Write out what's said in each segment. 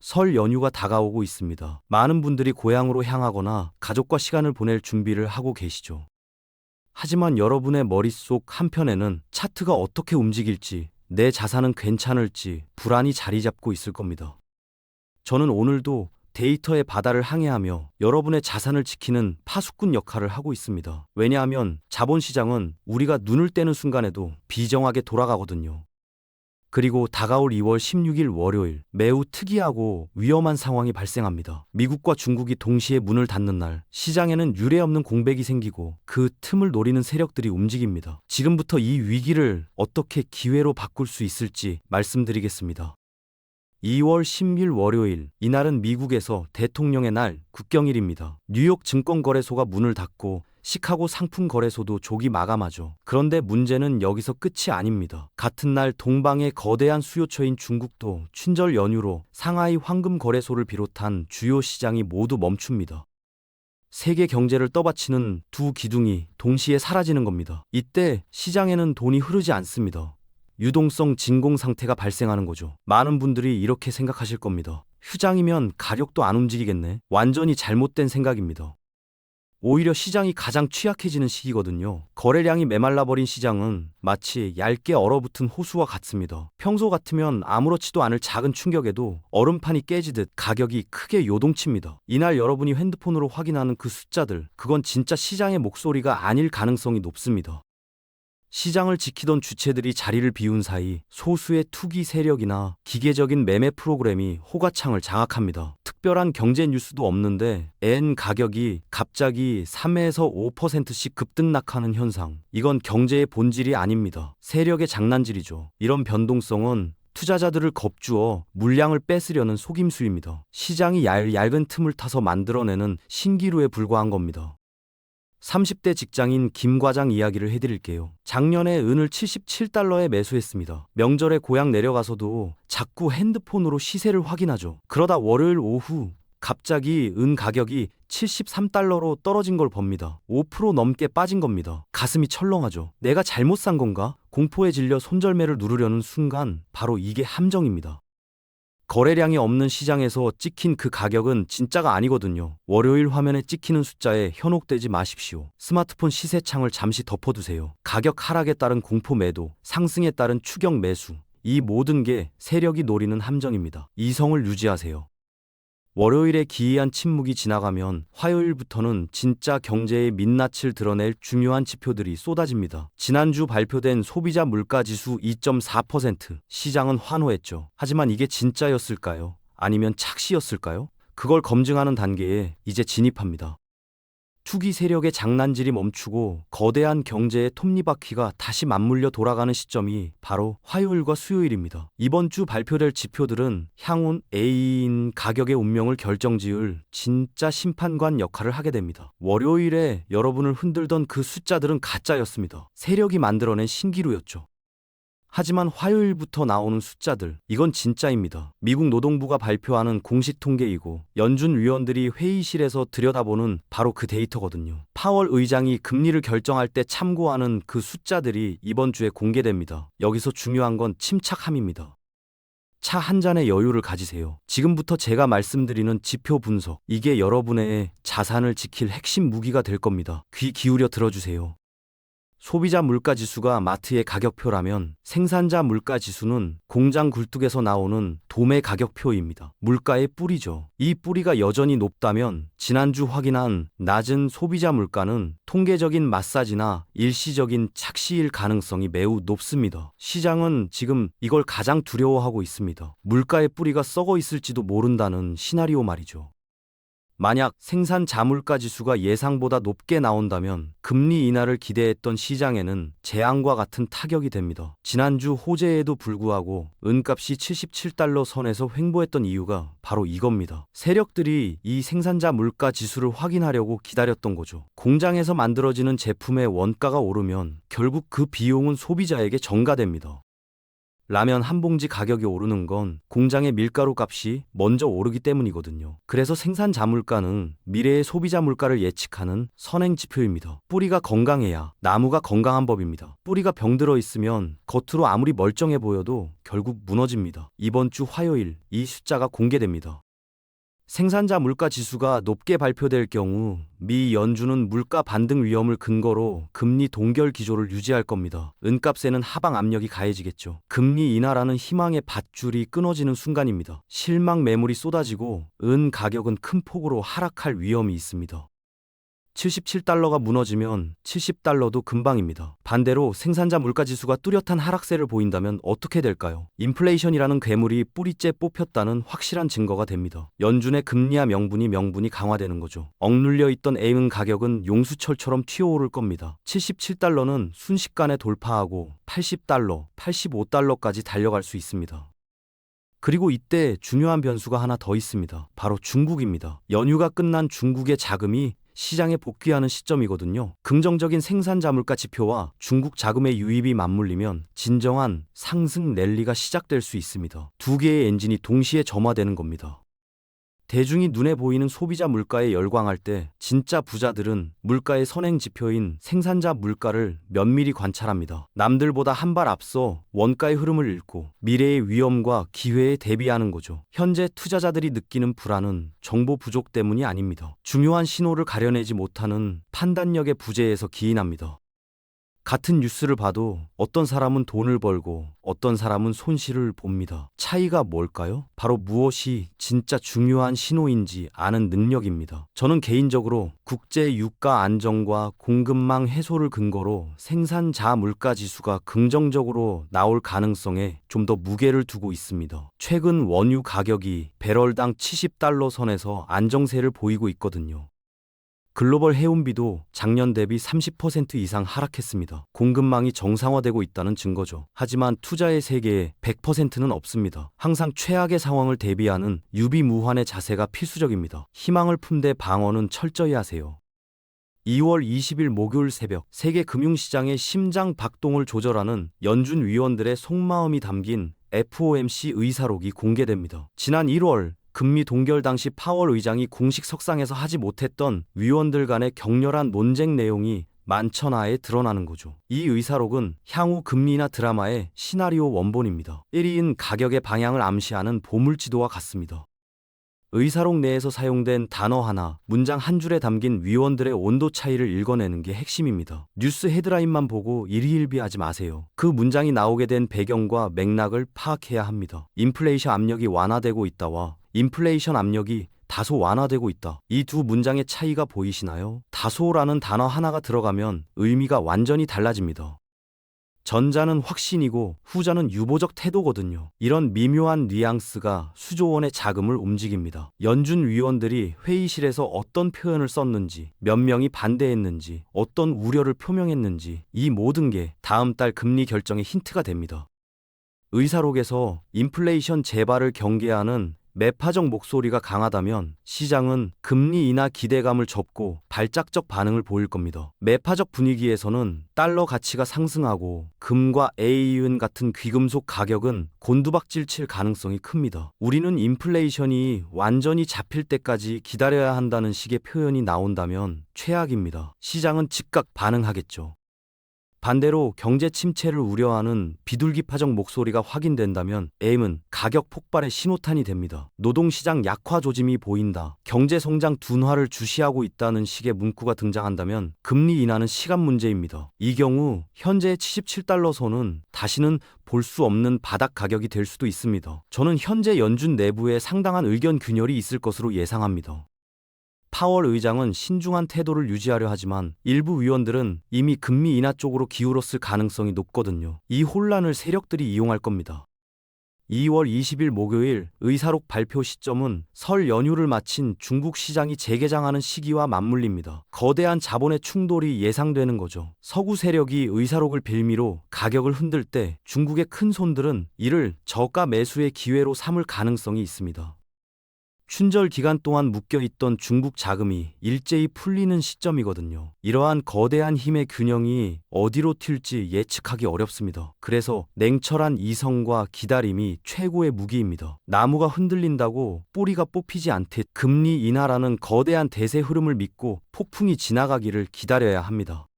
설 연휴가 다가오고 있습니다. 많은 분들이 고향으로 향하거나 가족과 시간을 보낼 준비를 하고 계시죠. 하지만 여러분의 머릿속 한편에는 차트가 어떻게 움직일지, 내 자산은 괜찮을지 불안이 자리 잡고 있을 겁니다. 저는 오늘도 데이터의 바다를 항해하며 여러분의 자산을 지키는 파수꾼 역할을 하고 있습니다. 왜냐하면 자본시장은 우리가 눈을 떼는 순간에도 비정하게 돌아가거든요. 그리고 다가올 2월 16일 월요일, 매우 특이하고 위험한 상황이 발생합니다. 미국과 중국이 동시에 문을 닫는 날, 시장에는 유례없는 공백이 생기고 그 틈을 노리는 세력들이 움직입니다. 지금부터 이 위기를 어떻게 기회로 바꿀 수 있을지 말씀드리겠습니다. 2월 10일 월요일, 이날은 미국에서 대통령의 날, 국경일입니다. 뉴욕 증권거래소가 문을 닫고 시카고 상품거래소도 조기 마감하죠. 그런데 문제는 여기서 끝이 아닙니다. 같은 날 동방의 거대한 수요처인 중국도 춘절 연휴로 상하이 황금거래소를 비롯한 주요 시장이 모두 멈춥니다. 세계 경제를 떠받치는 두 기둥이 동시에 사라지는 겁니다. 이때 시장에는 돈이 흐르지 않습니다. 유동성 진공 상태가 발생하는 거죠. 많은 분들이 이렇게 생각하실 겁니다. 휴장이면 가격도 안 움직이겠네. 완전히 잘못된 생각입니다. 오히려 시장이 가장 취약해지는 시기거든요. 거래량이 메말라버린 시장은 마치 얇게 얼어붙은 호수와 같습니다. 평소 같으면 아무렇지도 않을 작은 충격에도 얼음판이 깨지듯 가격이 크게 요동칩니다. 이날 여러분이 핸드폰으로 확인하는 그 숫자들, 그건 진짜 시장의 목소리가 아닐 가능성이 높습니다. 시장을 지키던 주체들이 자리를 비운 사이 소수의 투기 세력이나 기계적인 매매 프로그램이 호가창을 장악합니다. 특별한 경제 뉴스도 없는데 엔 가격이 갑자기 3에서 5%씩 급등락하는 현상. 이건 경제의 본질이 아닙니다. 세력의 장난질이죠. 이런 변동성은 투자자들을 겁주어 물량을 뺏으려는 속임수입니다. 시장이 얇은 틈을 타서 만들어내는 신기루에 불과한 겁니다. 30대 직장인 김 과장 이야기를 해드릴게요. 작년에 은을 77달러에 매수했습니다. 명절에 고향 내려가서도 자꾸 핸드폰으로 시세를 확인하죠. 그러다 월요일 오후 갑자기 은 가격이 73달러로 떨어진 걸 봅니다. 5% 넘게 빠진 겁니다. 가슴이 철렁하죠. 내가 잘못 산 건가? 공포에 질려 손절매를 누르려는 순간 바로 이게 함정입니다. 거래량이 없는 시장에서 찍힌 그 가격은 진짜가 아니거든요. 월요일 화면에 찍히는 숫자에 현혹되지 마십시오. 스마트폰 시세창을 잠시 덮어두세요. 가격 하락에 따른 공포 매도, 상승에 따른 추격 매수, 이 모든 게 세력이 노리는 함정입니다. 이성을 유지하세요. 월요일에 기이한 침묵이 지나가면 화요일부터는 진짜 경제의 민낯을 드러낼 중요한 지표들이 쏟아집니다. 지난주 발표된 소비자 물가지수 2.4%, 시장은 환호했죠. 하지만 이게 진짜였을까요? 아니면 착시였을까요? 그걸 검증하는 단계에 이제 진입합니다. 투기 세력의 장난질이 멈추고 거대한 경제의 톱니바퀴가 다시 맞물려 돌아가는 시점이 바로 화요일과 수요일입니다. 이번 주 발표될 지표들은 향후 A인 가격의 운명을 결정지을 진짜 심판관 역할을 하게 됩니다. 월요일에 여러분을 흔들던 그 숫자들은 가짜였습니다. 세력이 만들어낸 신기루였죠. 하지만 화요일부터 나오는 숫자들, 이건 진짜입니다. 미국 노동부가 발표하는 공식 통계이고 연준 위원들이 회의실에서 들여다보는 바로 그 데이터거든요. 파월 의장이 금리를 결정할 때 참고하는 그 숫자들이 이번 주에 공개됩니다. 여기서 중요한 건 침착함입니다. 차 한 잔의 여유를 가지세요. 지금부터 제가 말씀드리는 지표 분석, 이게 여러분의 자산을 지킬 핵심 무기가 될 겁니다. 귀 기울여 들어주세요. 소비자 물가지수가 마트의 가격표라면 생산자 물가지수는 공장 굴뚝에서 나오는 도매 가격표입니다. 물가의 뿌리죠. 이 뿌리가 여전히 높다면 지난주 확인한 낮은 소비자 물가는 통계적인 마사지나 일시적인 착시일 가능성이 매우 높습니다. 시장은 지금 이걸 가장 두려워하고 있습니다. 물가의 뿌리가 썩어 있을지도 모른다는 시나리오 말이죠. 만약 생산 자물가 지수가 예상보다 높게 나온다면 금리 인하를 기대했던 시장에는 재앙과 같은 타격이 됩니다. 지난주 호재에도 불구하고 은값이 77달러 선에서 횡보했던 이유가 바로 이겁니다. 세력들이 이 생산자 물가 지수를 확인하려고 기다렸던 거죠. 공장에서 만들어지는 제품의 원가가 오르면 결국 그 비용은 소비자에게 전가됩니다. 라면 한 봉지 가격이 오르는 건 공장의 밀가루 값이 먼저 오르기 때문이거든요. 그래서 생산 자물가는 미래의 소비자 물가를 예측하는 선행 지표입니다. 뿌리가 건강해야 나무가 건강한 법입니다. 뿌리가 병들어 있으면 겉으로 아무리 멀쩡해 보여도 결국 무너집니다. 이번 주 화요일 이 숫자가 공개됩니다. 생산자 물가 지수가 높게 발표될 경우 미 연준은 물가 반등 위험을 근거로 금리 동결 기조를 유지할 겁니다. 은값에는 하방 압력이 가해지겠죠. 금리 인하라는 희망의 밧줄이 끊어지는 순간입니다. 실망 매물이 쏟아지고 은 가격은 큰 폭으로 하락할 위험이 있습니다. 77달러가 무너지면 70달러도 금방입니다. 반대로 생산자 물가지수가 뚜렷한 하락세를 보인다면 어떻게 될까요? 인플레이션이라는 괴물이 뿌리째 뽑혔다는 확실한 증거가 됩니다. 연준의 금리와 명분이 강화되는 거죠. 억눌려 있던 은 가격은 용수철처럼 튀어오를 겁니다. 77달러는 순식간에 돌파하고 80달러, 85달러까지 달려갈 수 있습니다. 그리고 이때 중요한 변수가 하나 더 있습니다. 바로 중국입니다. 연휴가 끝난 중국의 자금이 시장에 복귀하는 시점이거든요. 긍정적인 생산자 물가 지표와 중국 자금의 유입이 맞물리면 진정한 상승 랠리가 시작될 수 있습니다. 두 개의 엔진이 동시에 점화되는 겁니다. 대중이 눈에 보이는 소비자 물가에 열광할 때 진짜 부자들은 물가의 선행 지표인 생산자 물가를 면밀히 관찰합니다. 남들보다 한 발 앞서 원가의 흐름을 읽고 미래의 위험과 기회에 대비하는 거죠. 현재 투자자들이 느끼는 불안은 정보 부족 때문이 아닙니다. 중요한 신호를 가려내지 못하는 판단력의 부재에서 기인합니다. 같은 뉴스를 봐도 어떤 사람은 돈을 벌고 어떤 사람은 손실을 봅니다. 차이가 뭘까요? 바로 무엇이 진짜 중요한 신호인지 아는 능력입니다. 저는 개인적으로 국제 유가 안정과 공급망 해소를 근거로 생산자 물가 지수가 긍정적으로 나올 가능성에 좀 더 무게를 두고 있습니다. 최근 원유 가격이 배럴당 70달러 선에서 안정세를 보이고 있거든요. 글로벌 해운비도 작년 대비 30% 이상 하락했습니다. 공급망이 정상화되고 있다는 증거죠. 하지만 투자의 세계에 100%는 없습니다. 항상 최악의 상황을 대비하는 유비무환의 자세가 필수적입니다. 희망을 품되 방어는 철저히 하세요. 2월 20일 목요일 새벽 세계 금융시장의 심장 박동을 조절하는 연준 위원들의 속마음이 담긴 FOMC 의사록이 공개됩니다. 지난 1월 금리 동결 당시 파월 의장이 공식 석상에서 하지 못했던 위원들 간의 격렬한 논쟁 내용이 만천하에 드러나는 거죠. 이 의사록은 향후 금리나 드라마의 시나리오 원본입니다. 1위인 가격의 방향을 암시하는 보물지도와 같습니다. 의사록 내에서 사용된 단어 하나, 문장 한 줄에 담긴 위원들의 온도 차이를 읽어내는 게 핵심입니다. 뉴스 헤드라인만 보고 일희일비하지 마세요. 그 문장이 나오게 된 배경과 맥락을 파악해야 합니다. 인플레이션 압력이 완화되고 있다와 인플레이션 압력이 다소 완화되고 있다. 이 두 문장의 차이가 보이시나요? 다소라는 단어 하나가 들어가면 의미가 완전히 달라집니다. 전자는 확신이고 후자는 유보적 태도거든요. 이런 미묘한 뉘앙스가 수조 원의 자금을 움직입니다. 연준 위원들이 회의실에서 어떤 표현을 썼는지, 몇 명이 반대했는지, 어떤 우려를 표명했는지 이 모든 게 다음 달 금리 결정의 힌트가 됩니다. 의사록에서 인플레이션 재발을 경계하는 매파적 목소리가 강하다면 시장은 금리 인하 기대감을 접고 발작적 반응을 보일 겁니다. 매파적 분위기에서는 달러 가치가 상승하고 금과 A은 같은 귀금속 가격은 곤두박질 칠 가능성이 큽니다. 우리는 인플레이션이 완전히 잡힐 때까지 기다려야 한다는 식의 표현이 나온다면 최악입니다. 시장은 즉각 반응하겠죠. 반대로 경제 침체를 우려하는 비둘기파적 목소리가 확인된다면 M은 가격 폭발의 신호탄이 됩니다. 노동시장 약화 조짐이 보인다. 경제 성장 둔화를 주시하고 있다는 식의 문구가 등장한다면 금리 인하는 시간 문제입니다. 이 경우 현재의 77달러 선은 다시는 볼 수 없는 바닥 가격이 될 수도 있습니다. 저는 현재 연준 내부에 상당한 의견 균열이 있을 것으로 예상합니다. 파월 의장은 신중한 태도를 유지하려 하지만 일부 위원들은 이미 금리 인하 쪽으로 기울었을 가능성이 높거든요. 이 혼란을 세력들이 이용할 겁니다. 2월 20일 목요일 의사록 발표 시점은 설 연휴를 마친 중국 시장이 재개장하는 시기와 맞물립니다. 거대한 자본의 충돌이 예상되는 거죠. 서구 세력이 의사록을 빌미로 가격을 흔들 때 중국의 큰 손들은 이를 저가 매수의 기회로 삼을 가능성이 있습니다. 춘절 기간 동안 묶여있던 중국 자금이 일제히 풀리는 시점이거든요. 이러한 거대한 힘의 균형이 어디로 튈지 예측하기 어렵습니다. 그래서 냉철한 이성과 기다림이 최고의 무기입니다. 나무가 흔들린다고 뿌리가 뽑히지 않듯 금리 인하라는 거대한 대세 흐름을 믿고 폭풍이 지나가기를 기다려야 합니다.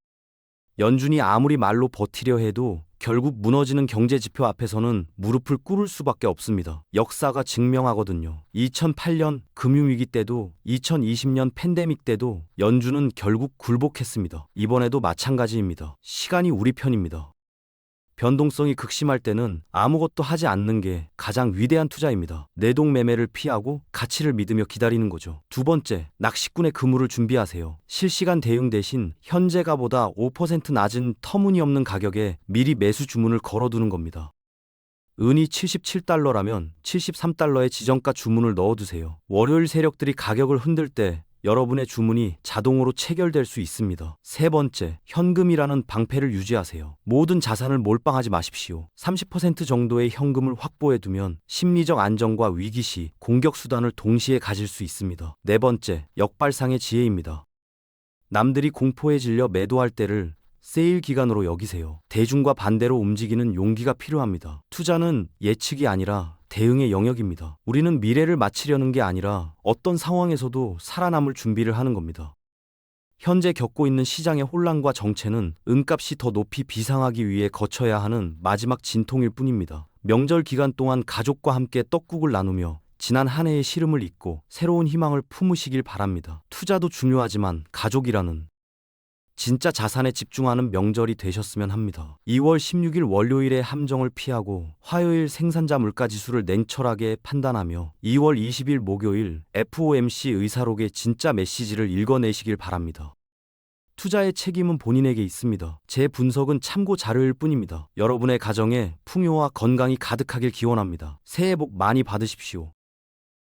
연준이 아무리 말로 버티려 해도 결국 무너지는 경제 지표 앞에서는 무릎을 꿇을 수밖에 없습니다. 역사가 증명하거든요. 2008년 금융위기 때도 2020년 팬데믹 때도 연준은 결국 굴복했습니다. 이번에도 마찬가지입니다. 시간이 우리 편입니다. 변동성이 극심할 때는 아무것도 하지 않는 게 가장 위대한 투자입니다. 내동매매를 피하고 가치를 믿으며 기다리는 거죠. 두 번째, 낚시꾼의 그물을 준비하세요. 실시간 대응 대신 현재가보다 5% 낮은 터무니없는 가격에 미리 매수 주문을 걸어두는 겁니다. 은이 77달러라면 73달러의 지정가 주문을 넣어두세요. 월요일 세력들이 가격을 흔들 때 여러분의 주문이 자동으로 체결될 수 있습니다. 세 번째, 현금이라는 방패를 유지하세요. 모든 자산을 몰빵하지 마십시오. 30% 정도의 현금을 확보해두면 심리적 안정과 위기 시 공격 수단을 동시에 가질 수 있습니다. 네 번째, 역발상의 지혜입니다. 남들이 공포에 질려 매도할 때를 세일 기간으로 여기세요. 대중과 반대로 움직이는 용기가 필요합니다. 투자는 예측이 아니라 대응의 영역입니다. 우리는 미래를 맞추려는 게 아니라 어떤 상황에서도 살아남을 준비를 하는 겁니다. 현재 겪고 있는 시장의 혼란과 정체는 은값이 더 높이 비상하기 위해 거쳐야 하는 마지막 진통일 뿐입니다. 명절 기간 동안 가족과 함께 떡국을 나누며 지난 한 해의 시름을 잊고 새로운 희망을 품으시길 바랍니다. 투자도 중요하지만 가족이라는 진짜 자산에 집중하는 명절이 되셨으면 합니다. 2월 16일 월요일의 함정을 피하고 화요일 생산자 물가지수를 냉철하게 판단하며 2월 20일 목요일 FOMC 의사록의 진짜 메시지를 읽어내시길 바랍니다. 투자의 책임은 본인에게 있습니다. 제 분석은 참고 자료일 뿐입니다. 여러분의 가정에 풍요와 건강이 가득하길 기원합니다. 새해 복 많이 받으십시오.